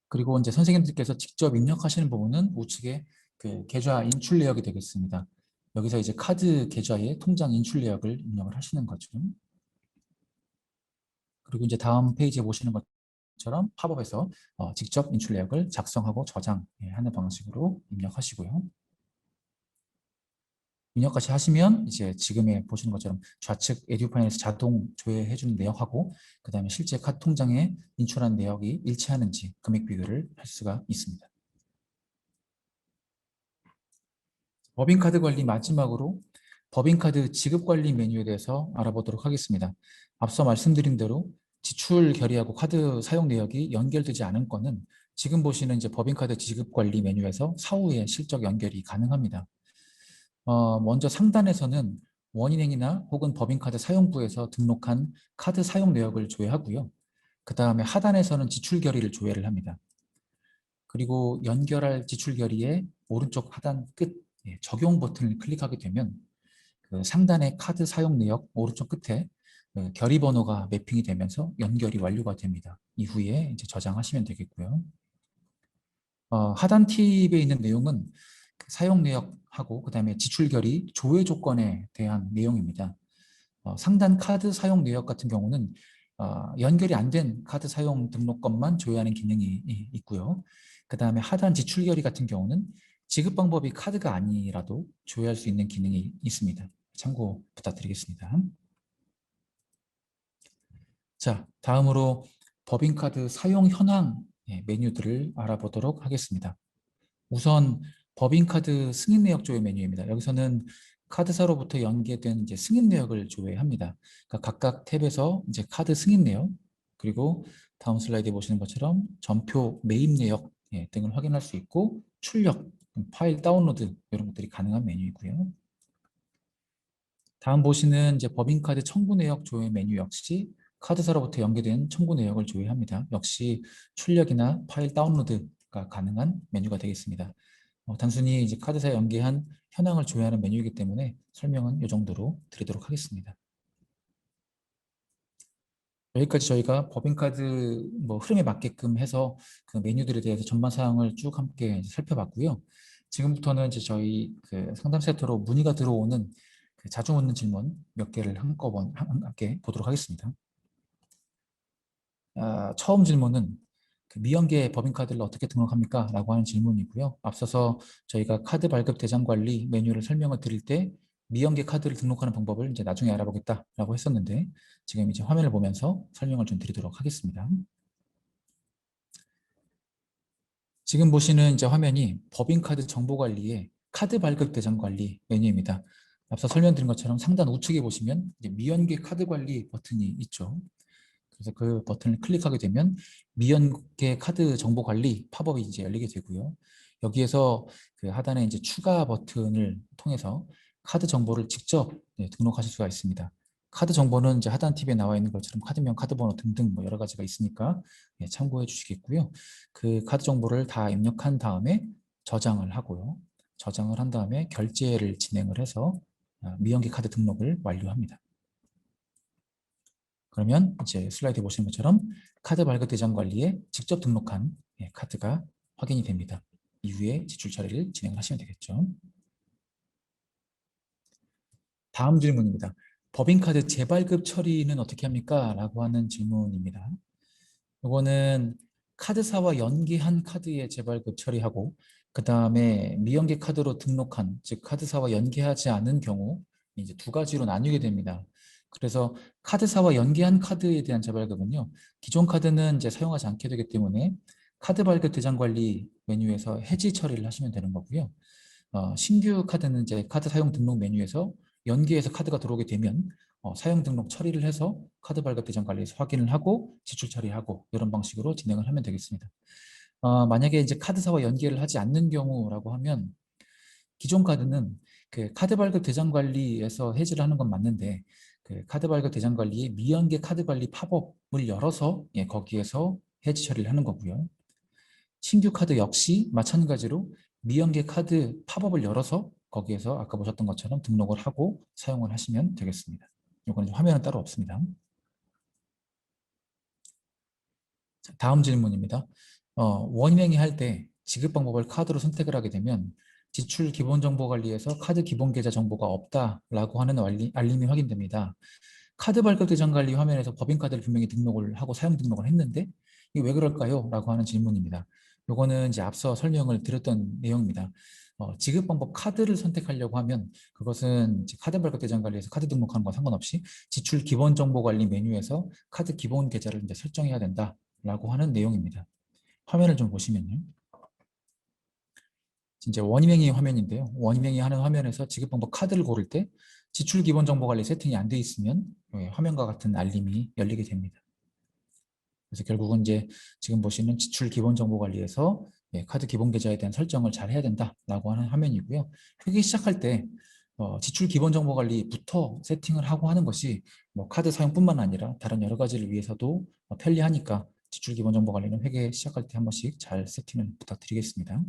그리고 이제 선생님들께서 직접 입력하시는 부분은 우측에 그 계좌 인출 내역이 되겠습니다. 여기서 이제 카드 계좌의 통장 인출 내역을 입력을 하시는 거죠. 그리고 이제 다음 페이지에 보시는 것처럼 팝업에서 직접 인출 내역을 작성하고 저장하는 방식으로 입력하시고요. 입력까지 하시면 이제 지금에 보시는 것처럼 좌측 에듀파일에서 자동 조회해주는 내역하고 그 다음에 실제 카드 통장에 인출한 내역이 일치하는지 금액 비교를 할 수가 있습니다. 법인카드 관리 마지막으로 법인카드 지급관리 메뉴에 대해서 알아보도록 하겠습니다. 앞서 말씀드린 대로 지출 결의하고 카드 사용 내역이 연결되지 않은 건은 지금 보시는 이제 법인카드 지급관리 메뉴에서 사후에 실적 연결이 가능합니다. 먼저 상단에서는 원인행위나 혹은 법인카드 사용부에서 등록한 카드 사용 내역을 조회하고요. 그 다음에 하단에서는 지출 결의를 조회를 합니다. 그리고 연결할 지출 결의의 오른쪽 하단 끝 적용 버튼을 클릭하게 되면 그 상단의 카드 사용 내역 오른쪽 끝에 결의 번호가 매핑이 되면서 연결이 완료가 됩니다. 이후에 이제 저장하시면 되겠고요. 하단 팁에 있는 내용은 사용 내역하고 그 다음에 지출 결의 조회 조건에 대한 내용입니다. 상단 카드 사용 내역 같은 경우는 연결이 안 된 카드 사용 등록건만 조회하는 기능이 있고요. 그 다음에 하단 지출 결의 같은 경우는 지급 방법이 카드가 아니라도 조회할 수 있는 기능이 있습니다. 참고 부탁드리겠습니다. 자, 다음으로 법인카드 사용 현황 메뉴들을 알아보도록 하겠습니다. 우선 법인카드 승인 내역 조회 메뉴입니다. 여기서는 카드사로부터 연계된 이제 승인 내역을 조회합니다. 그러니까 각각 탭에서 이제 카드 승인 내역, 그리고 다음 슬라이드에 보시는 것처럼 전표 매입 내역 등을 확인할 수 있고 출력, 파일 다운로드 이런 것들이 가능한 메뉴이고요. 다음 보시는 이제 법인카드 청구 내역 조회 메뉴 역시 카드사로부터 연계된 청구 내역을 조회합니다. 역시 출력이나 파일 다운로드가 가능한 메뉴가 되겠습니다. 단순히 이제 카드사에 연계한 현황을 조회하는 메뉴이기 때문에 설명은 이 정도로 드리도록 하겠습니다. 여기까지 저희가 법인카드 흐름에 맞게끔 해서 그 메뉴들에 대해서 전반 사항을 쭉 함께 이제 살펴봤고요. 지금부터는 이제 저희 그 상담 센터로 문의가 들어오는 그 자주 묻는 질문 몇 개를 한꺼번에 함께 보도록 하겠습니다. 처음 질문은 그 미연계 법인카드를 어떻게 등록합니까? 라고 하는 질문이고요. 앞서서 저희가 카드 발급 대장 관리 메뉴를 설명을 드릴 때 미연계 카드를 등록하는 방법을 이제 나중에 알아보겠다라고 했었는데 지금 이제 화면을 보면서 설명을 좀 드리도록 하겠습니다. 지금 보시는 이제 화면이 법인카드 정보 관리의 카드 발급 대장 관리 메뉴입니다. 앞서 설명드린 것처럼 상단 우측에 보시면 이제 미연계 카드 관리 버튼이 있죠. 그래서 그 버튼을 클릭하게 되면 미연계 카드 정보 관리 팝업이 이제 열리게 되고요. 여기에서 그 하단에 이제 추가 버튼을 통해서 카드 정보를 직접 등록하실 수가 있습니다. 카드 정보는 이제 하단 팁에 나와 있는 것처럼 카드명, 카드번호 등등 뭐 여러 가지가 있으니까 참고해 주시겠고요. 그 카드 정보를 다 입력한 다음에 저장을 하고요. 저장을 한 다음에 결제를 진행을 해서 미연계 카드 등록을 완료합니다. 그러면 이제 슬라이드에 보시는 것처럼 카드 발급 대장 관리에 직접 등록한 카드가 확인이 됩니다. 이후에 지출 처리를 진행하시면 되겠죠. 다음 질문입니다. 법인카드 재발급 처리는 어떻게 합니까? 라고 하는 질문입니다. 이거는 카드사와 연계한 카드의 재발급 처리하고 그 다음에 미연계 카드로 등록한, 즉 카드사와 연계하지 않은 경우 이제 두 가지로 나뉘게 됩니다. 그래서 카드사와 연계한 카드에 대한 재발급은요, 기존 카드는 이제 사용하지 않게 되기 때문에 카드 발급 대장 관리 메뉴에서 해지 처리를 하시면 되는 거고요. 신규 카드는 이제 카드 사용 등록 메뉴에서 연계해서 카드가 들어오게 되면 사용 등록 처리를 해서 카드 발급 대장 관리에서 확인을 하고 지출 처리하고 이런 방식으로 진행을 하면 되겠습니다. 만약에 이제 카드사와 연계를 하지 않는 경우라고 하면 기존 카드는 그 카드 발급 대장 관리에서 해지를 하는 건 맞는데 그 카드 발급 대장 관리에 미연계 카드 관리 팝업을 열어서 거기에서 해지 처리를 하는 거고요. 신규 카드 역시 마찬가지로 미연계 카드 팝업을 열어서 거기에서 아까 보셨던 것처럼 등록을 하고 사용을 하시면 되겠습니다. 이거는 화면은 따로 없습니다. 자, 다음 질문입니다. 원인행위 할 때 지급 방법을 카드로 선택을 하게 되면 지출 기본 정보 관리에서 카드 기본 계좌 정보가 없다라고 하는 알림이 확인됩니다. 카드 발급 대장 관리 화면에서 법인카드를 분명히 등록을 하고 사용 등록을 했는데 이게 왜 그럴까요? 라고 하는 질문입니다. 요거는 이제 앞서 설명을 드렸던 내용입니다. 지급 방법 카드를 선택하려고 하면 그것은 이제 카드 발급 대장 관리에서 카드 등록하는 건 상관없이 지출 기본 정보 관리 메뉴에서 카드 기본 계좌를 이제 설정해야 된다라고 하는 내용입니다. 화면을 좀 보시면요. 이제 원인행위 화면인데요. 원인행위 하는 화면에서 지급 방법 카드를 고를 때 지출 기본 정보 관리 세팅이 안 돼 있으면 화면과 같은 알림이 열리게 됩니다. 그래서 결국은 이제 지금 보시는 지출 기본 정보 관리에서 카드 기본 계좌에 대한 설정을 잘 해야 된다라고 하는 화면이고요. 회계 시작할 때 지출 기본 정보 관리부터 세팅을 하고 하는 것이 뭐 카드 사용뿐만 아니라 다른 여러 가지를 위해서도 편리하니까 지출 기본 정보 관리는 회계 시작할 때 한 번씩 잘 세팅을 부탁드리겠습니다.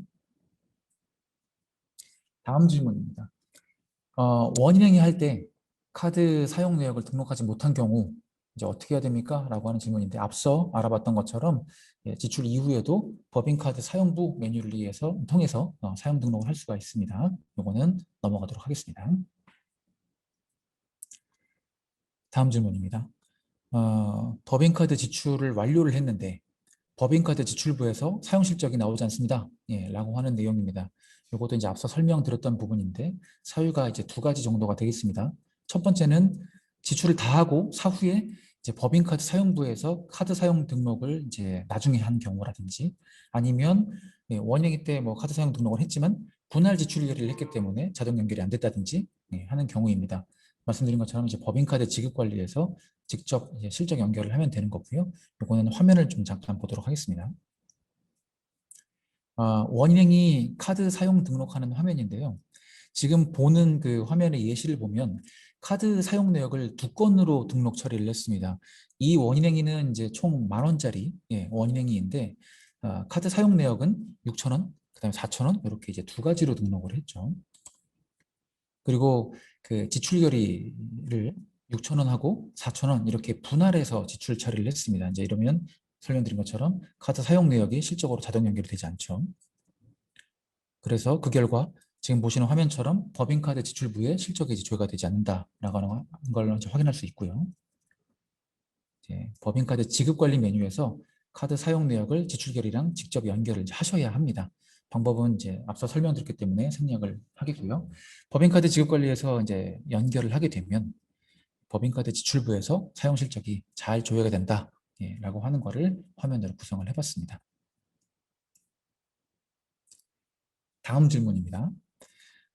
다음 질문입니다. 원인행위 할 때 카드 사용 내역을 등록하지 못한 경우 이제 어떻게 해야 됩니까? 라고 하는 질문인데 앞서 알아봤던 것처럼 지출 이후에도 법인카드 사용부 메뉴를 통해서 사용 등록을 할 수가 있습니다. 이거는 넘어가도록 하겠습니다. 다음 질문입니다. 법인카드 지출을 완료를 했는데 법인카드 지출부에서 사용 실적이 나오지 않습니다. 라고 하는 내용입니다. 이것도 이제 앞서 설명드렸던 부분인데 사유가 이제 두 가지 정도가 되겠습니다. 첫 번째는 지출을 다 하고 사후에 이제 법인카드 사용부에서 카드 사용 등록을 이제 나중에 한 경우라든지 아니면 원행위 때 뭐 카드 사용 등록을 했지만 분할 지출 처리를 했기 때문에 자동 연결이 안 됐다든지 하는 경우입니다. 말씀드린 것처럼 이제 법인카드 지급 관리에서 직접 이제 실적 연결을 하면 되는 거고요. 이거는 화면을 좀 잠깐 보도록 하겠습니다. 원인행위 카드 사용 등록하는 화면인데요. 지금 보는 그 화면의 예시를 보면 카드 사용 내역을 두 건으로 등록 처리를 했습니다. 이 원인행위는 이제 총 10,000원짜리 원인행위인데 카드 사용 내역은 6,000원, 그다음에 4,000원 이렇게 이제 두 가지로 등록을 했죠. 그리고 그 지출 결의를 6,000원하고 4,000원 이렇게 분할해서 지출 처리를 했습니다. 이제 이러면 설명드린 것처럼 카드 사용 내역이 실적으로 자동 연결이 되지 않죠. 그래서 그 결과 지금 보시는 화면처럼 법인카드 지출부에 실적이 조회가 되지 않는다라고 하는 걸 확인할 수 있고요. 법인카드 지급관리 메뉴에서 카드 사용 내역을 지출 결의랑 직접 연결을 하셔야 합니다. 방법은 이제 앞서 설명드렸기 때문에 생략을 하겠고요. 법인카드 지급관리에서 이제 연결을 하게 되면 법인카드 지출부에서 사용 실적이 잘 조회가 된다 라고 하는 거를 화면으로 구성을 해봤습니다. 다음 질문입니다.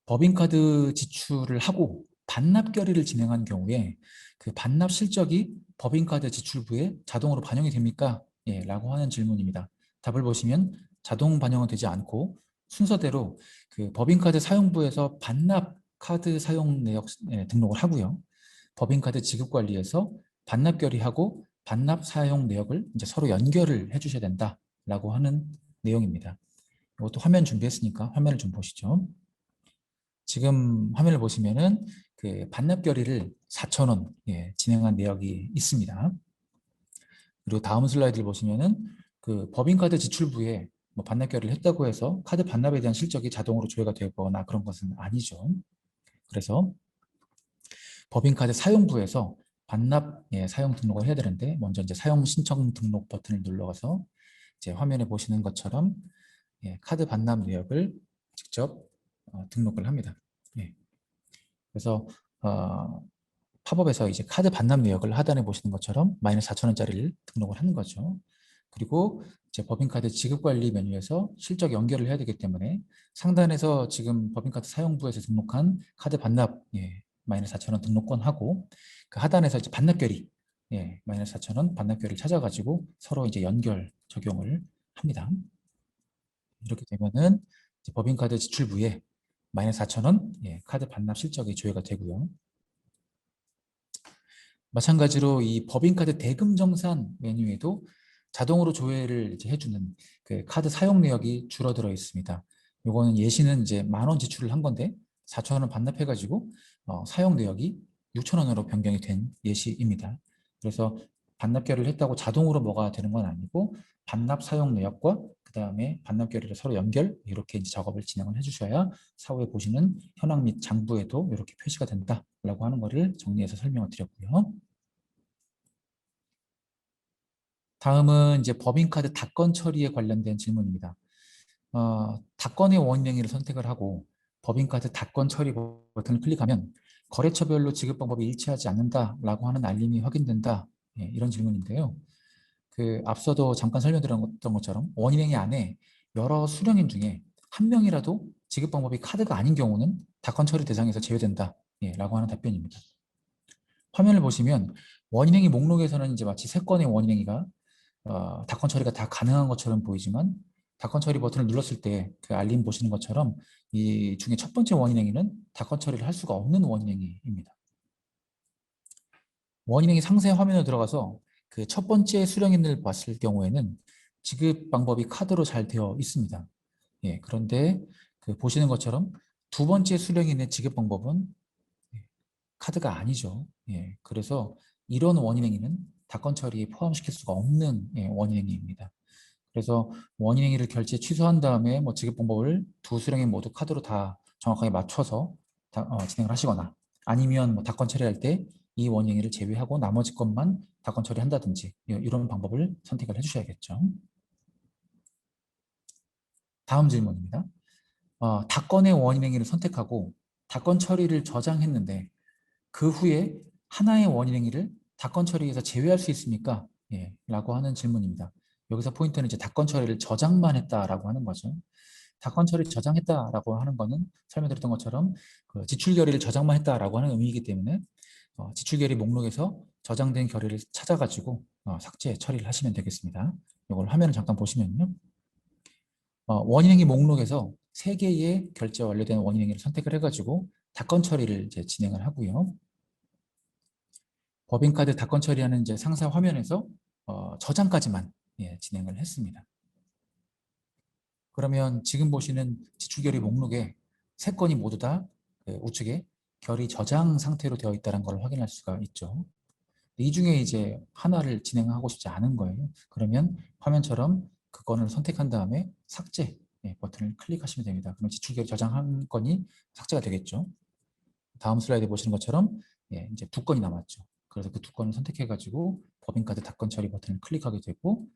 법인카드 지출을 하고 반납 결의를 진행한 경우에 그 반납 실적이 법인카드 지출부에 자동으로 반영이 됩니까? 예, 라고 하는 질문입니다. 답을 보시면 자동 반영은 되지 않고 순서대로 그 법인카드 사용부에서 반납 카드 사용 내역 등록을 하고요. 법인카드 지급관리에서 반납 결의하고 반납 사용 내역을 이제 서로 연결을 해주셔야 된다라고 하는 내용입니다. 이것도 화면 준비했으니까 화면을 좀 보시죠. 지금 화면을 보시면은 그 반납 결의를 4,000원 진행한 내역이 있습니다. 그리고 다음 슬라이드를 보시면은 그 법인카드 지출부에 뭐 반납 결의를 했다고 해서 카드 반납에 대한 실적이 자동으로 조회가 되거나 그런 것은 아니죠. 그래서 법인카드 사용부에서 반납 사용 등록을 해야 되는데 먼저 이제 사용 신청 등록 버튼을 눌러서 이제 화면에 보시는 것처럼 카드 반납 내역을 직접 등록을 합니다. 예. 그래서 팝업에서 이제 카드 반납 내역을 하단에 보시는 것처럼 마이너스 4,000원짜리를 등록을 하는 거죠. 그리고 이제 법인카드 지급관리 메뉴에서 실적 연결을 해야 되기 때문에 상단에서 지금 법인카드 사용부에서 등록한 카드 반납 마이너스 4,000원 등록권하고 그 하단에서 이제 반납 결의 마이너스 4,000원 반납 결의를 찾아가지고 서로 이제 연결 적용을 합니다. 이렇게 되면은 이제 법인카드 지출부에 마이너스 4,000원 카드 반납 실적이 조회가 되고요. 마찬가지로 이 법인카드 대금정산 메뉴에도 자동으로 조회를 이제 해주는 그 카드 사용 내역이 줄어들어 있습니다. 요거는 예시는 이제 10,000원 지출을 한 건데 4,000원 반납해가지고 사용 내역이 6,000원으로 변경이 된 예시입니다. 그래서 반납 결의를 했다고 자동으로 뭐가 되는 건 아니고 반납 사용 내역과 그 다음에 반납 결의를 서로 연결 이렇게 이제 작업을 진행을 해주셔야 사후에 보시는 현황 및 장부에도 이렇게 표시가 된다라고 하는 거를 정리해서 설명을 드렸고요. 다음은 이제 법인카드 닥건 처리에 관련된 질문입니다. 닥건의 원인행위를 선택을 하고 법인카드 닥건 처리 버튼을 클릭하면 거래처별로 지급 방법이 일치하지 않는다라고 하는 알림이 확인된다. 이런 질문인데요. 그 앞서도 잠깐 설명드렸던 것처럼 원인행위 안에 여러 수령인 중에 한 명이라도 지급 방법이 카드가 아닌 경우는 닥건 처리 대상에서 제외된다. 라고 하는 답변입니다. 화면을 보시면 원인행위 목록에서는 이제 마치 3건의 원인행위가 닥건 처리가 다 가능한 것처럼 보이지만 닥건 처리 버튼을 눌렀을 때 그 알림 보시는 것처럼 이 중에 첫 번째 원인행위는 닥건 처리를 할 수가 없는 원인행위입니다. 원인행위 상세 화면으로 들어가서 그 첫 번째 수령인을 봤을 경우에는 지급 방법이 카드로 잘 되어 있습니다. 그런데 그 보시는 것처럼 두 번째 수령인의 지급 방법은 카드가 아니죠. 그래서 이런 원인행위는 닥건 처리에 포함시킬 수가 없는 원인행위입니다. 그래서 원인행위를 결제 취소한 다음에 뭐 지급 방법을 두 수령인 모두 카드로 다 정확하게 맞춰서 진행을 하시거나 아니면 뭐 닥건 처리할 때 이 원인행위를 제외하고 나머지 것만 닥건 처리한다든지 이런 방법을 선택을 해주셔야겠죠. 다음 질문입니다. 닥건의 원인행위를 선택하고 닥건 처리를 저장했는데 그 후에 하나의 원인행위를 닥건 처리에서 제외할 수 있습니까? 라고 하는 질문입니다. 여기서 포인트는 이제 닥건 처리를 저장만 했다라고 하는 거죠. 닥건 처리 저장했다라고 하는 거는 설명드렸던 것처럼 그 지출 결의를 저장만 했다라고 하는 의미이기 때문에 지출 결의 목록에서 저장된 결의를 찾아가지고 삭제 처리를 하시면 되겠습니다. 이걸 화면을 잠깐 보시면요. 원인행위 목록에서 3개의 결제 완료된 원인행위를 선택을 해가지고 닥건 처리를 이제 진행을 하고요. 법인카드 닥건 처리하는 이제 상세 화면에서 저장까지만 진행을 했습니다. 그러면 지금 보시는 지출결의 목록에 3건이 모두 다 우측에 결의 저장 상태로 되어 있다는 걸 확인할 수가 있죠. 이 중에 이제 하나를 진행하고 싶지 않은 거예요. 그러면 화면처럼 그 건을 선택한 다음에 삭제 버튼을 클릭하시면 됩니다. 그럼 지출결의 저장한 건이 삭제가 되겠죠. 다음 슬라이드에 보시는 것처럼 이제 2건이 남았죠. 그래서 그 2건을 선택해가지고 법인카드 닥건 처리 버튼을 클릭하게 되고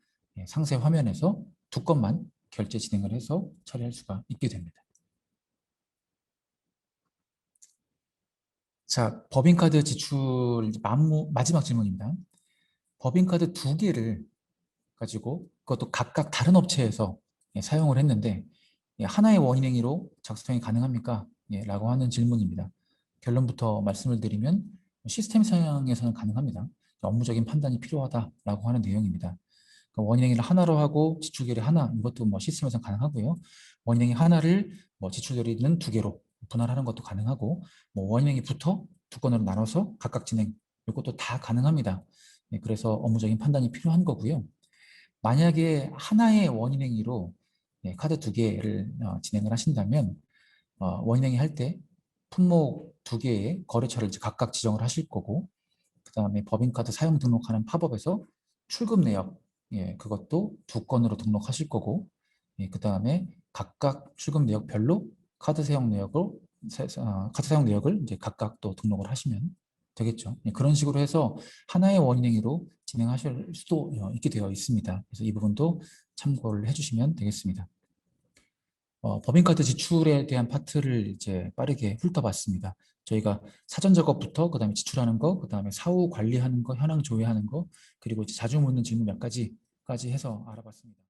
상세 화면에서 2건만 결제 진행을 해서 처리할 수가 있게 됩니다. 자, 법인카드 지출 마지막 질문입니다. 법인카드 2개를 가지고 그것도 각각 다른 업체에서 사용을 했는데 하나의 원인행위로 작성이 가능합니까? 라고 하는 질문입니다. 결론부터 말씀을 드리면 시스템상에서는 가능합니다. 업무적인 판단이 필요하다라고 하는 내용입니다. 그러니까 원인행위를 하나로 하고 지출결의 하나, 이것도 뭐 시스템에서 가능하고요. 원인행위 하나를 뭐 지출결의는 두 개로 분할하는 것도 가능하고, 뭐 원인행위부터 두 건으로 나눠서 각각 진행, 이것도 다 가능합니다. 그래서 업무적인 판단이 필요한 거고요. 만약에 하나의 원인행위로 카드 두 개를 진행을 하신다면 원인행위 할 때 품목 두 개의 거래처를 이제 각각 지정을 하실 거고, 그 다음에 법인카드 사용 등록하는 팝업에서 출금 내역, 그것도 두 건으로 등록하실 거고, 그 다음에 각각 출금 내역별로 카드 사용 내역을 이제 각각 또 등록을 하시면 되겠죠. 그런 식으로 해서 하나의 원인행위로 진행하실 수도 있게 되어 있습니다. 그래서 이 부분도 참고를 해주시면 되겠습니다. 법인카드 지출에 대한 파트를 이제 빠르게 훑어봤습니다. 저희가 사전 작업부터 그다음에 지출하는 거, 그다음에 사후 관리하는 거, 현황 조회하는 거, 그리고 이제 자주 묻는 질문 몇 가지까지 해서 알아봤습니다.